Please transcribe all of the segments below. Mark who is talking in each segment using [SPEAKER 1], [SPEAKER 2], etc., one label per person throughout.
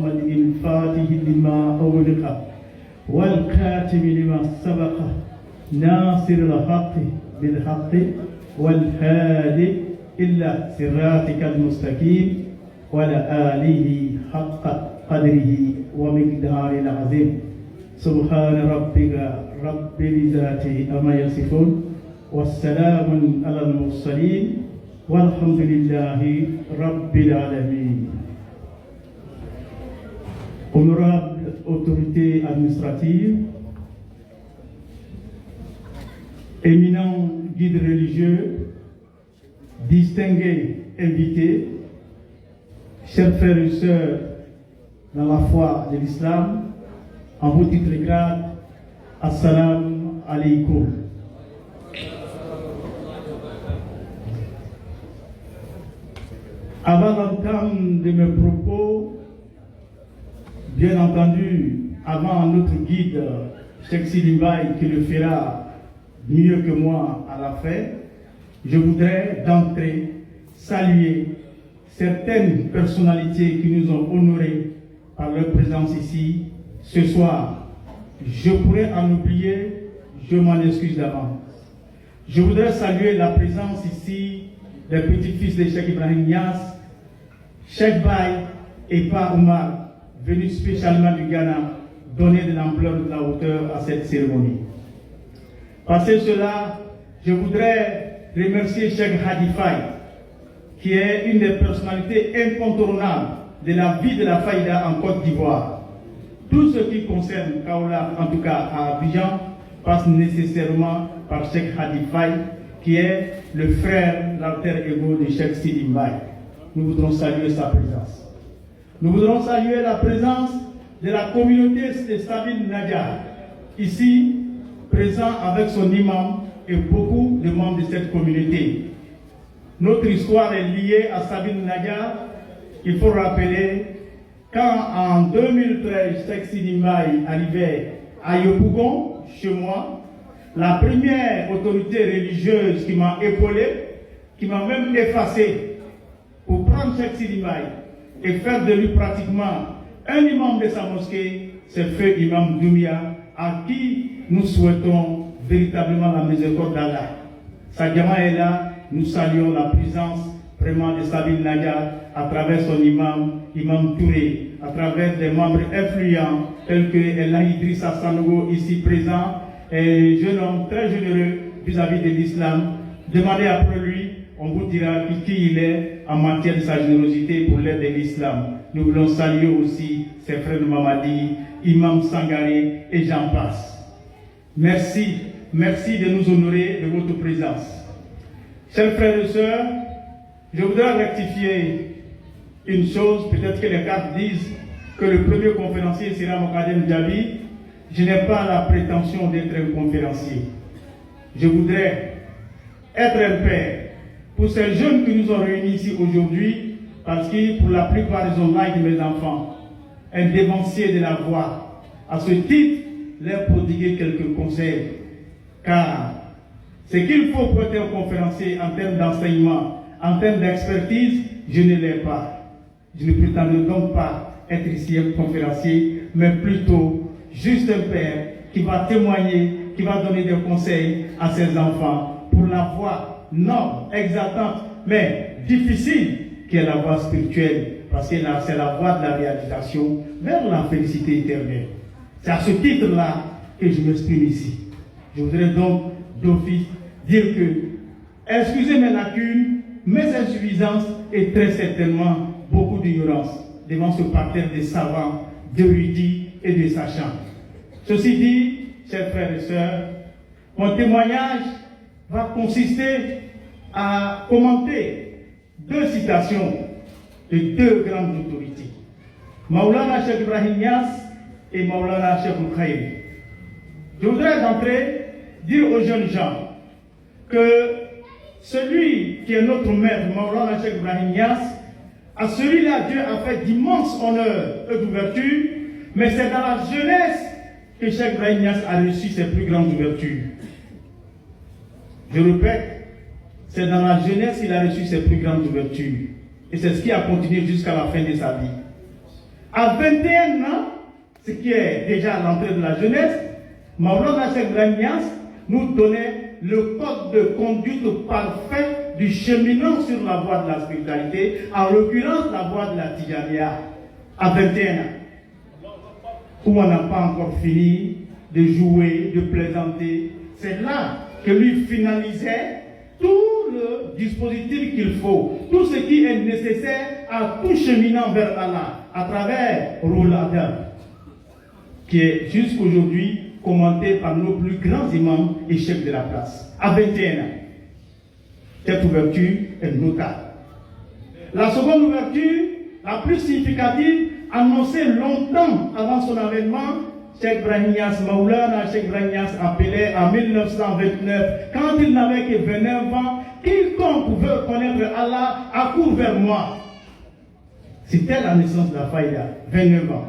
[SPEAKER 1] الفاتح لما أغلق والكاتم لما سبق ناصر الحق بالحق والهادي إلى صراطك المستقيم وعلى آله حق قدره ومقداره العظيم سبحان ربك رب العزة عما يصفون والسلام على المرسلين والحمد لله رب العالمين. Honorables autorités administratives, éminents guides religieux, distingués invités, chers frères et sœurs dans la foi de l'islam, en vos titres et grades, assalamu alaikum. Avant d'entendre de mes propos, bien entendu, avant notre guide, Cheikh Sidi Mbaye, qui le fera mieux que moi à la fin, je voudrais d'entrée saluer certaines personnalités qui nous ont honorés par leur présence ici ce soir. Je pourrais en oublier, je m'en excuse d'avance. Je voudrais saluer la présence ici des petits-fils de Cheikh Ibrahim Niass, Cheikh Baye et Pa Omar, venus spécialement du Ghana, donner de l'ampleur, de la hauteur à cette cérémonie. Passé cela, je voudrais remercier Cheikh Hadi Faye, qui est une des personnalités incontournables de la vie de la Faïda en Côte d'Ivoire. Tout ce qui concerne Kaola, en tout cas à Abidjan, passe nécessairement par Cheikh Hadi Faye, qui est le frère, l'alter ego de Cheikh Sidi Mbaye. Nous voudrons saluer sa présence. Nous voudrons saluer la présence de la communauté de Sabine Nadia, ici, présent avec son imam et beaucoup de membres de cette communauté. Notre histoire est liée à Sabine Nadia. Il faut rappeler quand en 2013, Cheikh Sidi Mbaye arrivait à Yopougon, chez moi, la première autorité religieuse qui m'a épaulé, qui m'a même effacé pour prendre Cheikh Sidi Mbaye et faire de lui pratiquement un imam de sa mosquée, c'est Feu Imam Doumia, à qui nous souhaitons véritablement la miséricorde d'Allah. Sa est là, nous saluons la présence vraiment de Sabine Nadia à travers son imam, Imam Touré, à travers des membres influents tels que El Idrissa Sanogo ici présent, et jeune homme très généreux vis-à-vis de l'islam. Demandez après lui, on vous dira qui il est en matière de sa générosité pour l'aide de l'islam. Nous voulons saluer aussi ses frères de Mamadi, Imam Sangaré et j'en passe. Merci de nous honorer de votre présence. Chers frères et sœurs, je voudrais rectifier une chose, peut-être que les cartes disent que le premier conférencier sera Mokadem Djabi. Je n'ai pas la prétention d'être un conférencier. Je voudrais être un père pour ces jeunes qui nous ont réunis ici aujourd'hui, parce que pour la plupart ils ont l'âge de mes enfants, un dévancier de la voix. À ce titre, leur prodiguer quelques conseils, car ce qu'il faut pour être un conférencier en termes d'enseignement, en termes d'expertise, je ne l'ai pas. Je ne prétends donc pas être ici un conférencier, mais plutôt juste un père qui va témoigner, qui va donner des conseils à ses enfants pour la voie noble, exaltante, mais difficile, qui est la voie spirituelle, parce que c'est la voie de la réalisation vers la félicité éternelle. C'est à ce titre-là que je m'exprime ici. Je voudrais donc d'office dire que, excusez mes lacunes, mes insuffisances et très certainement beaucoup d'ignorance devant ce parterre de savants, d'érudits et de sachants. Ceci dit, chers frères et sœurs, mon témoignage va consister à commenter deux citations de deux grandes autorités, Maulana Cheikh Ibrahim Niass et Maulana Cheikh Khayri. Je voudrais d'entrée dire aux jeunes gens que celui qui est notre maître, Maulana Cheikh Ibrahim Niass, à celui-là Dieu a fait d'immenses honneurs et d'ouvertures, mais c'est dans la jeunesse que Cheikh Ibrahim Niass a reçu ses plus grandes ouvertures. Je répète, c'est dans la jeunesse qu'il a reçu ses plus grandes ouvertures. Et c'est ce qui a continué jusqu'à la fin de sa vie. À 21 ans, ce qui est déjà l'entrée de la jeunesse, Maulana Cheikh Ibrahim Niasse nous donnait le code de conduite parfait du cheminant sur la voie de la spiritualité, en l'occurrence la voie de la Tijaniya, à 21 ans, où on n'a pas encore fini de jouer, de plaisanter. C'est là que lui finalisait tout le dispositif qu'il faut, tout ce qui est nécessaire à tout cheminant vers Allah, à travers Roul Adam, qui est jusqu'aujourd'hui commenté par nos plus grands imams et chefs de la place, à 21 ans. Cette ouverture est notable. La seconde ouverture, la plus significative, annoncée longtemps avant son avènement, Cheikh Ibrahim Niasse, Maulana Cheikh Ibrahim Niasse appelait en 1929, quand il n'avait que 29 ans, quiconque veut connaître Allah accourt vers moi. C'était la naissance de la Faïda, 29 ans.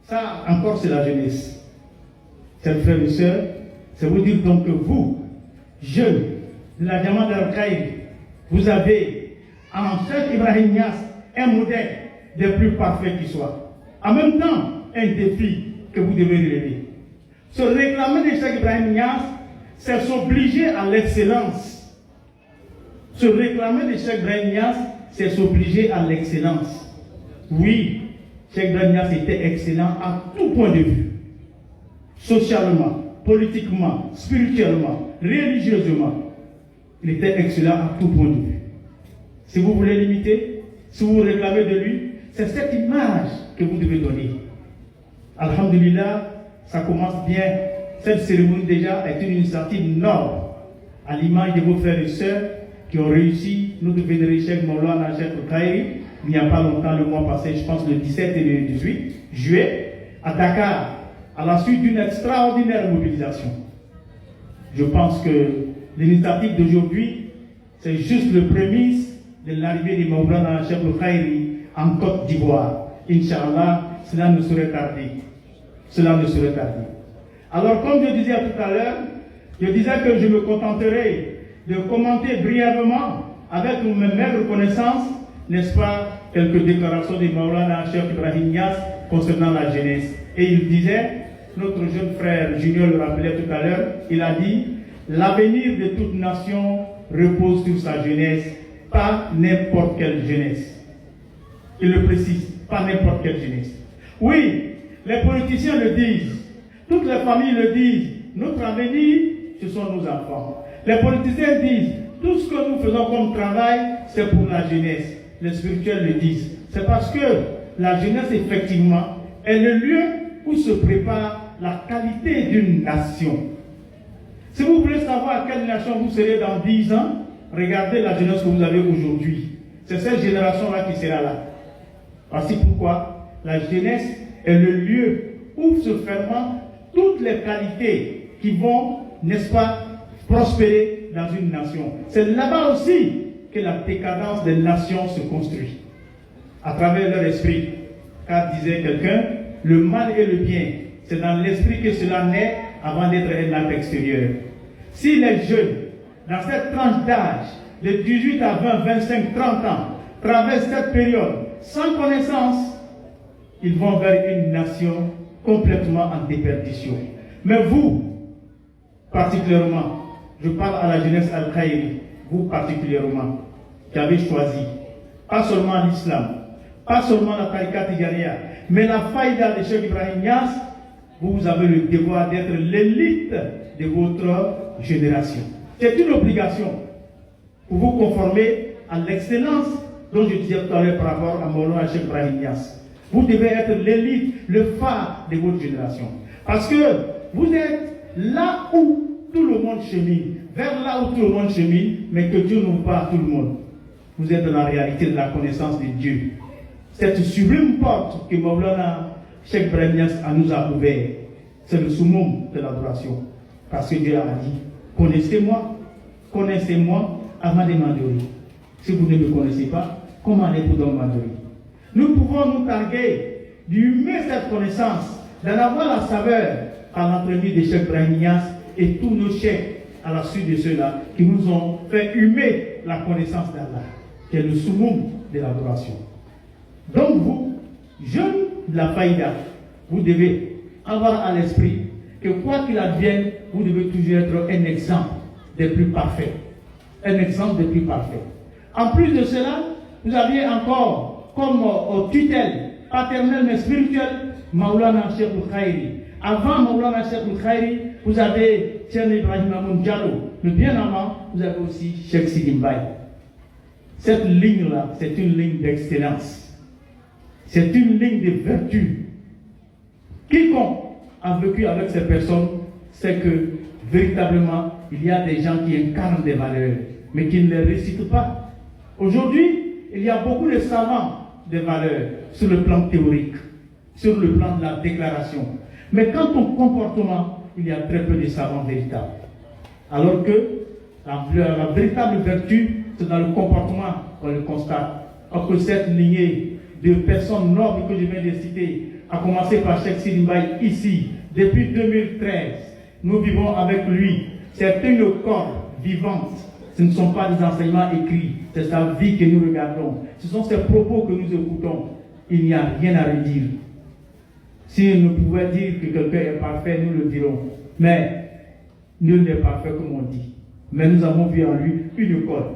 [SPEAKER 1] Ça encore c'est la jeunesse. Chers frères et sœurs, c'est vous dire donc que vous, jeunes de la Jamaat al-Khaïr, vous avez en Cheikh Ibrahim Niasse un modèle des plus parfaits qui soit. En même temps, un défi que vous devez relever. Se réclamer de Cheikh Ibrahim Niasse, c'est s'obliger à l'excellence. Se réclamer de Cheikh Ibrahim Niasse, c'est s'obliger à l'excellence. Oui, Cheikh Ibrahim Niasse était excellent à tout point de vue. Socialement, politiquement, spirituellement, religieusement. Il était excellent à tout point de vue. Si vous voulez l'imiter, si vous réclamez de lui, c'est cette image que vous devez donner. Alhamdulillah, ça commence bien. Cette cérémonie déjà est une initiative noble, à l'image de vos frères et sœurs qui ont réussi. Nous devons vénérer Cheikh Maulana Cheikh Khaïri, il n'y a pas longtemps, le mois passé, je pense le 17 et le 18 juillet, à Dakar, à la suite d'une extraordinaire mobilisation. Je pense que l'initiative d'aujourd'hui, c'est juste le prémisse de l'arrivée de Maulana Cheikh Khaïri en Côte d'Ivoire. Inch'Allah, cela ne saurait tarder. Cela ne saurait tarder. Alors, comme je disais tout à l'heure, je disais que je me contenterai de commenter brièvement, avec mes maigres connaissances, n'est-ce pas, quelques déclarations de Maulana Cheikh Ibrahim Niasse concernant la jeunesse. Et il disait, notre jeune frère Junior le rappelait tout à l'heure, il a dit, l'avenir de toute nation repose sur sa jeunesse, pas n'importe quelle jeunesse. Il le précise, pas n'importe quelle jeunesse. Oui, les politiciens le disent, toutes les familles le disent, notre avenir, ce sont nos enfants. Les politiciens disent, tout ce que nous faisons comme travail, c'est pour la jeunesse. Les spirituels le disent. C'est parce que la jeunesse, effectivement, est le lieu où se prépare la qualité d'une nation. Si vous voulez savoir à quelle nation vous serez dans 10 ans, regardez la jeunesse que vous avez aujourd'hui. C'est cette génération-là qui sera là. Voici pourquoi la jeunesse est le lieu où se ferment toutes les qualités qui vont, n'est-ce pas, prospérer dans une nation. C'est là-bas aussi que la décadence des nations se construit, à travers leur esprit. Car disait quelqu'un, le mal et le bien, c'est dans l'esprit que cela naît avant d'être un acte extérieur. Si les jeunes, dans cette tranche d'âge, de 18 à 20, 25, 30 ans, traversent cette période sans connaissance, ils vont vers une nation complètement en déperdition. Mais vous, particulièrement, je parle à la jeunesse al-Khaïri, vous particulièrement, qui avez choisi, pas seulement l'islam, pas seulement la tariqa Tijaniya, mais la faïda de Cheikh Ibrahim Niasse, vous avez le devoir d'être l'élite de votre génération. C'est une obligation pour vous conformer à l'excellence dont je disais tout à l'heure par rapport à Maulana Cheikh Ibrahim Niasse. Vous devez être l'élite, le phare de votre génération. Parce que vous êtes là où tout le monde chemine, vers là où tout le monde chemine, mais que Dieu n'ouvre pas à tout le monde. Vous êtes dans la réalité de la connaissance de Dieu. Cette sublime porte que Maulana Cheikh Ibrahim Niasse nous a ouvert, c'est le summum de l'adoration. Parce que Dieu a dit, connaissez-moi avant de m'adorer. Si vous ne me connaissez pas, comment allez-vous donc m'adorer? Nous pouvons nous targuer d'humer cette connaissance, d'en avoir la saveur par l'entremise de Cheikh Ibrahim Niasse et tous nos chefs à la suite de ceux-là qui nous ont fait humer la connaissance d'Allah, qui est le summum de l'adoration. Donc vous, jeunes de la faïda, vous devez avoir à l'esprit que quoi qu'il advienne, vous devez toujours être un exemple des plus parfaits. Un exemple des plus parfaits. En plus de cela, vous aviez encore comme tutelle paternelle mais spirituelle Maulana Cheikh Al-Khairi. Avant Maulana Cheikh Al-Khairi, vous avez Cheikh Ibrahim Mamoun Diallo. Mais bien avant, vous avez aussi Cheikh Sidi Mbaye. Cette ligne-là, c'est une ligne d'excellence. C'est une ligne de vertu. Quiconque a vécu avec ces personnes sait que véritablement, il y a des gens qui incarnent des valeurs, mais qui ne les récitent pas. Aujourd'hui, il y a beaucoup de savants des valeurs sur le plan théorique, sur le plan de la déclaration. Mais quant au comportement, il y a très peu de savants véritables. Alors que la véritable vertu, c'est dans le comportement qu'on le constate. Alors que cette lignée de personnes nobles que je viens de citer, à commencer par Cheikh Sidi Mbaye ici, depuis 2013, nous vivons avec lui. C'est une corde vivante. Ce ne sont pas des enseignements écrits, c'est sa vie que nous regardons. Ce sont ses propos que nous écoutons. Il n'y a rien à redire. Si nous pouvions dire que quelqu'un est parfait, nous le dirons. Mais nul n'est parfait comme on dit. Mais nous avons vu en lui une corde.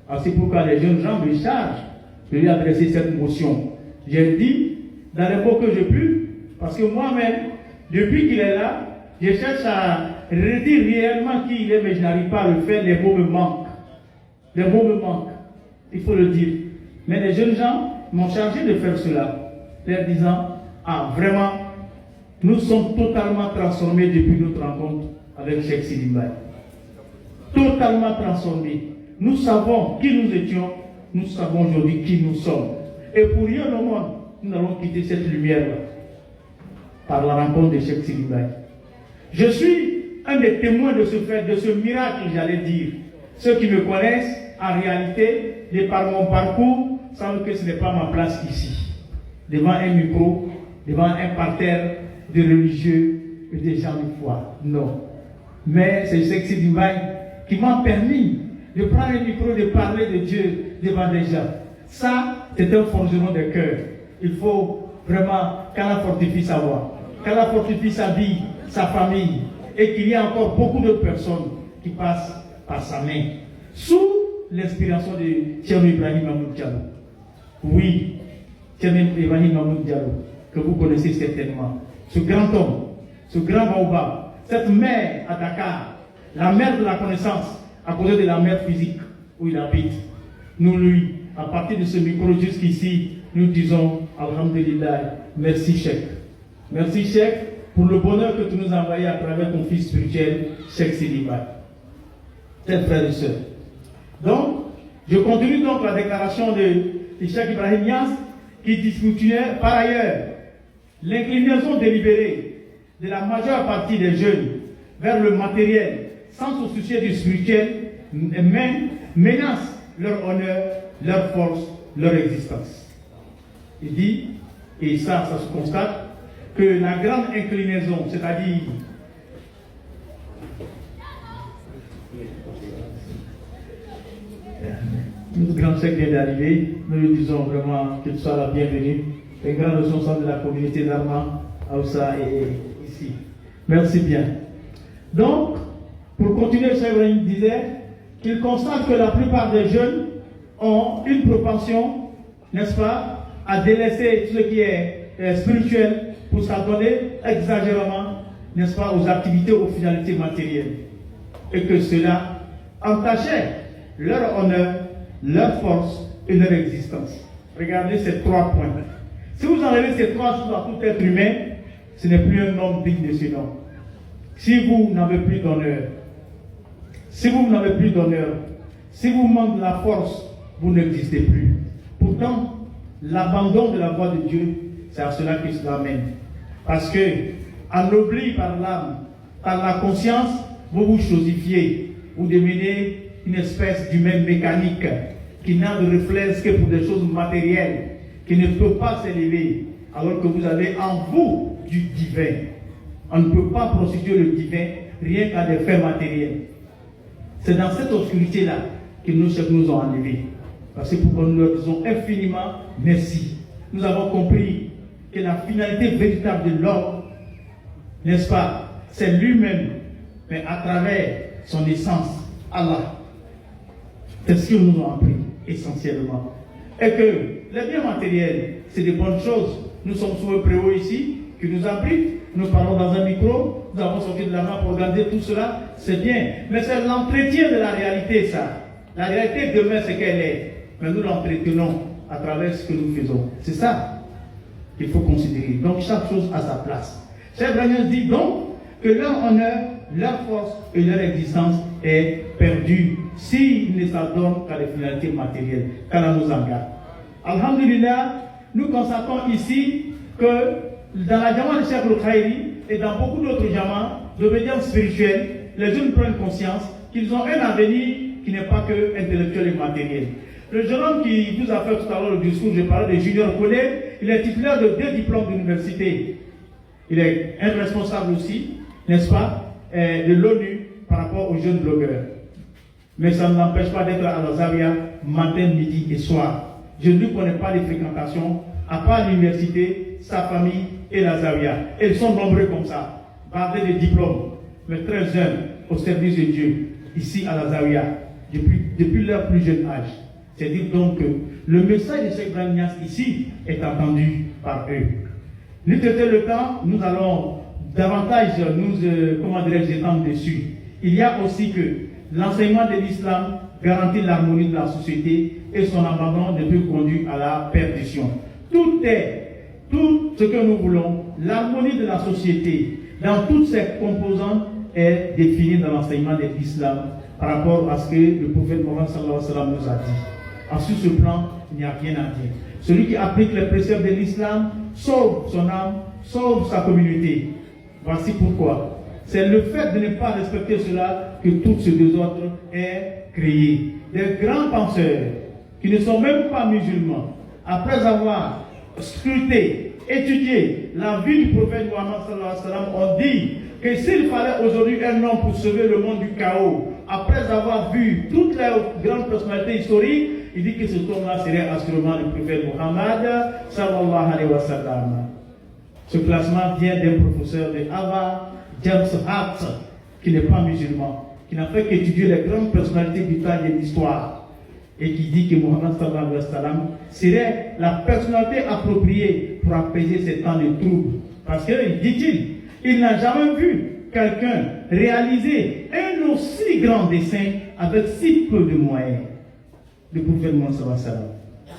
[SPEAKER 1] Alors c'est pourquoi les jeunes gens me chargent de lui adresser cette motion. J'ai dit, dans les mots que j'ai pu, parce que moi-même, depuis qu'il est là, je cherche à redire réellement qui il est, mais je n'arrive pas à le faire, les mots me manquent. Les mots me manquent, il faut le dire. Mais les jeunes gens m'ont chargé de faire cela, leur disant, ah vraiment, nous sommes totalement transformés depuis notre rencontre avec Cheikh Sidi Mbaye. Totalement transformés. Nous savons qui nous étions, nous savons aujourd'hui qui nous sommes. Et pour rien au monde, nous allons quitter cette lumière-là par la rencontre de Cheikh Sidi Mbaye. Je suis un des témoins de ce fait, de ce miracle, j'allais dire. Ceux qui me connaissent, en réalité, de par mon parcours, savent que ce n'est pas ma place ici. Devant un micro, devant un parterre de religieux et des gens de foi. Non. Mais c'est Cheikh Sidi Mbaye qui m'a permis de prendre un micro, de parler de Dieu devant des gens. Ça, c'est un forgeron de cœur. Il faut vraiment qu'Allah fortifie sa voix, qu'Allah fortifie sa vie, sa famille, et qu'il y ait encore beaucoup d'autres personnes qui passent par sa main, sous l'inspiration de Cheikh Ibrahim Mamoun Diallo. Oui, Cheikh Ibrahim Mamoun Diallo, que vous connaissez certainement. Ce grand homme, ce grand baobab, cette mère à Dakar, la mère de la connaissance, à côté de la mère physique où il habite. Nous, lui, à partir de ce micro jusqu'ici, nous disons Alhamdulillah, merci Cheikh. Merci Cheikh pour le bonheur que tu nous as envoyé à travers ton fils spirituel, Cheikh Sidi Mbaye. Chers frères et sœurs. Donc, je continue donc la déclaration de Cheikh Ibrahim Niasse qui discontinuait par ailleurs l'inclinaison délibérée de la majeure partie des jeunes vers le matériel sans se soucier du spirituel menace leur honneur, leur force, leur existence. Il dit, et ça se constate, que la grande inclinaison, c'est-à-dire notre grand chef vient d'arriver, nous lui disons vraiment qu'il soit la bienvenue. Les grands responsables de la communauté d'Arma, Aoussa et ici. Merci bien. Donc, pour continuer, Cheikh Ibrahim disait qu'il constate que la plupart des jeunes ont une propension, n'est-ce pas, à délaisser tout ce qui est spirituel pour s'adonner exagérément, n'est-ce pas, aux activités, aux finalités matérielles. Et que cela entachait leur honneur, leur force et leur existence. Regardez ces 3 points. Si vous enlevez ces 3 choses à tout être humain, ce n'est plus un homme digne de ce nom. Si vous n'avez plus d'honneur, si vous n'avez plus d'honneur, si vous manquez de la force, vous n'existez plus. Pourtant, l'abandon de la voie de Dieu, c'est à cela qu'il se ramène. Parce que, ennobli par l'âme, par la conscience, vous vous chosifiez. Vous devenez une espèce d'humain mécanique qui n'a de réflexe que pour des choses matérielles, qui ne peut pas s'élever, alors que vous avez en vous du divin. On ne peut pas prostituer le divin rien qu'à des faits matériels. C'est dans cette obscurité-là que nous ont enlevés. Parce que pourquoi nous leur disons infiniment merci. Nous avons compris que la finalité véritable de l'homme, n'est-ce pas, c'est lui-même, mais à travers son essence, Allah. C'est ce qu'ils nous ont appris essentiellement. Et que les biens matériels, c'est des bonnes choses. Nous sommes sous un préau ici, qui nous abrite. Nous parlons dans un micro, nous avons sorti de la main pour regarder tout cela, c'est bien. Mais c'est l'entretien de la réalité, ça. La réalité demain, c'est qu'elle est. Mais nous l'entretenons à travers ce que nous faisons. C'est ça qu'il faut considérer. Donc chaque chose a sa place. Cheikh Ibrahim dit donc que leur honneur, leur force et leur existence est perdue s'ils ne s'adonnent qu'à les finalités matérielles, qu'Allah nous en garde. Alhamdulillah, nous constatons ici que dans la Jama de Cheikh Al-Khairi et dans beaucoup d'autres Jamas d'obédience spirituelle, les jeunes prennent conscience qu'ils ont un avenir qui n'est pas que intellectuel et matériel. Le jeune homme qui vous a fait tout à l'heure le discours, je parlais de Junior Collège, il est titulaire de 2 diplômes d'université. Il est un responsable aussi, n'est-ce pas, de l'ONU par rapport aux jeunes blogueurs. Mais ça ne l'empêche pas d'être à la Zawiya matin, midi et soir. Je ne lui connais pas les fréquentations, à part l'université, sa famille et la Zawiya. Ils sont nombreux comme ça, bardés de diplômes, mais très jeunes au service de Dieu, ici à la Zawiya, depuis leur plus jeune âge. C'est-à-dire donc que le message de Cheikh Ibrahim Niasse ici est entendu par eux. Nous traiter le temps, nous allons davantage étendre dessus. Il y a aussi que l'enseignement de l'islam garantit l'harmonie de la société et son abandon ne peut conduire à la perdition. Tout ce que nous voulons, l'harmonie de la société, dans toutes ses composantes, est définie dans l'enseignement de l'islam par rapport à ce que le prophète Mohammed sallallahu alayhi wa sallam nous a dit. Sur ce plan, il n'y a rien à dire. Celui qui applique les préceptes de l'islam sauve son âme, sauve sa communauté. Voici pourquoi. C'est le fait de ne pas respecter cela que tout ce désordre est créé. Des grands penseurs qui ne sont même pas musulmans, après avoir scruté, étudié la vie du prophète Mohammed sallallahu alayhi wa sallam, ont dit que s'il fallait aujourd'hui un homme pour sauver le monde du chaos, après avoir vu toutes les grandes personnalités historiques, il dit que ce homme-là serait assurément le prophète Mohammed sallallahu alayhi wa sallam. Ce classement vient d'un professeur de Harvard, James Hart, qui n'est pas musulman, qui n'a fait qu'étudier les grandes personnalités du temps et de l'histoire, et qui dit que Mohammed sallallahu alayhi wa sallam serait la personnalité appropriée pour apaiser ces temps de troubles. Parce que, dit-il, il n'a jamais vu quelqu'un réaliser un aussi grand dessein avec si peu de moyens. Le prophète Mohammed sallallahu alayhi wa sallam.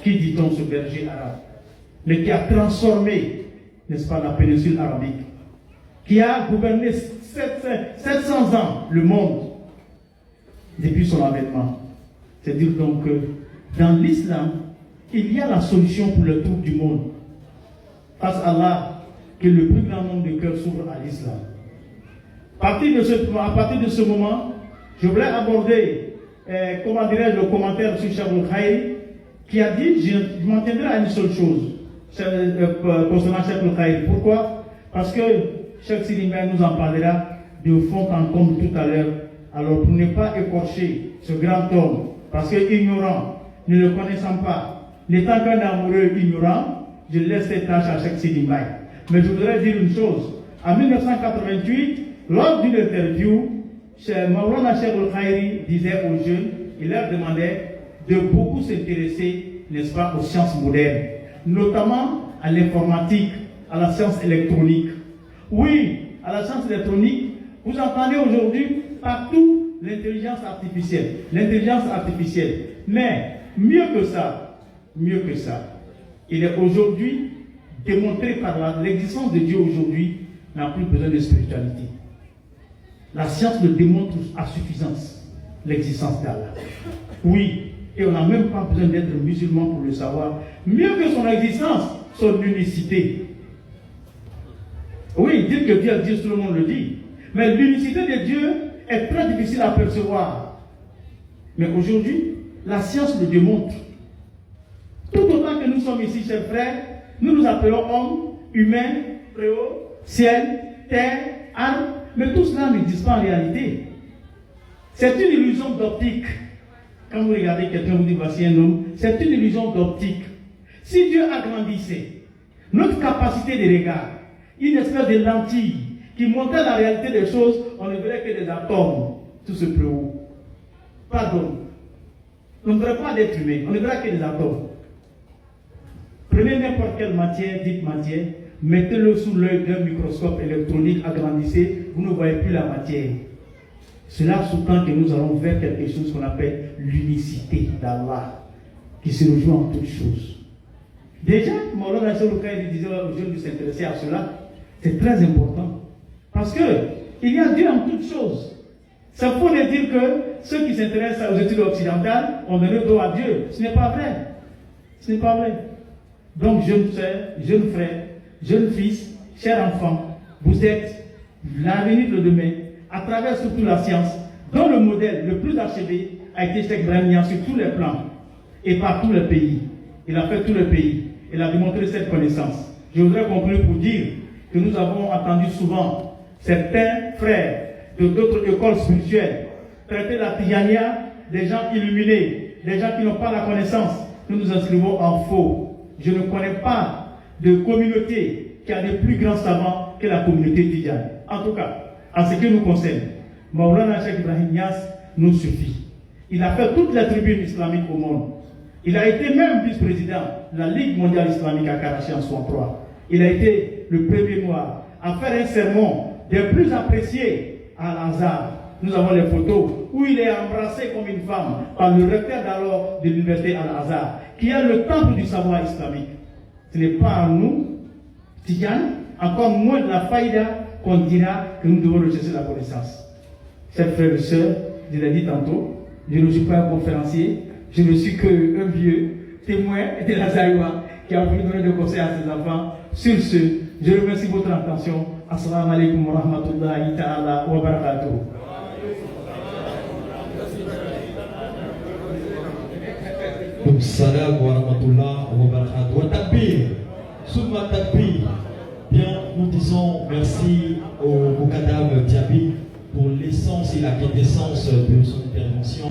[SPEAKER 1] Qui dit-on ce berger arabe? Mais qui a transformé, n'est-ce pas, la péninsule arabique, qui a gouverné 700 ans le monde depuis son avènement. C'est-à-dire donc que dans l'islam, il y a la solution pour le trouble du monde. Face à Allah, que le plus grand nombre de cœurs s'ouvrent à l'islam. À partir de ce moment, je voulais aborder, le commentaire sur Cheikh Al-Khairi, qui a dit, je m'en tiendrai à une seule chose, concernant Cheikh Al-Khairi. Pourquoi? Parce que Cheikh Silimba nous en parlera de fond en comble tout à l'heure. Alors pour ne pas écorcher ce grand homme, parce que ignorant, ne le connaissant pas, n'étant qu'un amoureux ignorant, je laisse cette tâche à Cheikh Silimba. Mais je voudrais dire une chose. En 1988, lors d'une interview, Maulana Cheikh Al-Khairi disait aux jeunes, il leur demandait de beaucoup s'intéresser, n'est-ce pas, aux sciences modernes, notamment à l'informatique, à la science électronique. Oui, à la science électronique, vous entendez aujourd'hui partout l'intelligence artificielle. L'intelligence artificielle. Mais mieux que ça, il est aujourd'hui démontré par l'existence de Dieu aujourd'hui, n'a plus besoin de spiritualité. La science le démontre à suffisance, l'existence d'Allah. Oui, et on n'a même pas besoin d'être musulman pour le savoir. Mieux que son existence, son unicité. Oui, dire que Dieu existe, tout le monde le dit. Mais l'unicité de Dieu est très difficile à percevoir. Mais aujourd'hui, la science le démontre. Tout autant que nous sommes ici, chers frères, nous nous appelons hommes, humains, préaux, ciel, terre, âme, mais tout cela n'existe pas en réalité. C'est une illusion d'optique. Quand vous regardez quelqu'un, vous dites voici un homme, c'est une illusion d'optique. Si Dieu agrandissait notre capacité de regard, une espèce de lentille qui montrait la réalité des choses, on ne verrait que des atomes, tout ce plus haut. Pas d'hommes. On ne verrait pas d'êtres humains, on ne verra que des atomes. Prenez n'importe quelle matière, dite matière, mettez-le sous l'œil d'un microscope électronique, agrandissez, vous ne voyez plus la matière. Cela sous-tend que nous allons vers quelque chose qu'on appelle l'unicité d'Allah, qui se rejoint en toutes choses. Déjà, Maulana Cheikh disait aux jeunes de s'intéresser à cela, c'est très important. Parce que il y a Dieu en toutes choses. Ça faut dire que ceux qui s'intéressent aux études occidentales ont donné dos à Dieu. Ce n'est pas vrai. Ce n'est pas vrai. Donc, jeunes sœurs, jeunes frères, jeunes fils, chers enfants, vous êtes l'avenir de demain, à travers surtout la science, dont le modèle le plus achevé a été Cheikh Ibrahim Niasse sur tous les plans et par tous les pays. Il a fait tous les pays. Il a démontré cette connaissance. Je voudrais conclure pour dire que nous avons entendu souvent certains frères de d'autres écoles spirituelles traiter la Tijania des gens illuminés, des gens qui n'ont pas la connaissance. Nous nous inscrivons en faux. Je ne connais pas de communauté qui a des plus grands savants que la communauté Tijane. En tout cas, en ce qui nous concerne, Maulana Cheikh Ibrahim Niasse nous suffit. Il a fait toutes les tribunes islamiques au monde. Il a été même vice-président de la Ligue mondiale islamique à Karachi en 1963. Il a été le premier noir à faire un sermon des plus appréciés à Al-Azhar. Nous avons les photos où il est embrassé comme une femme par le recteur d'alors de l'université Al-Azhar, qui est le temple du savoir islamique. Ce n'est pas à nous, Tidjane, encore moins de la faïda, qu'on dira que nous devons rechercher la connaissance. Chers frères et sœurs, je l'ai dit tantôt, je ne suis pas un conférencier, je ne suis qu'un vieux témoin de la Zaïwa qui a voulu donner des conseils à ses enfants. Sur ce, je remercie votre attention. Assalamu alaikum wa rahmatullahi ta'ala wa barakatuh.
[SPEAKER 2] Salam wa rahmatullah wa barakatuh. Wa takbir, summa takbir. Bien, nous disons merci au Moukadam Diaby pour l'essence et la quintessence de son intervention.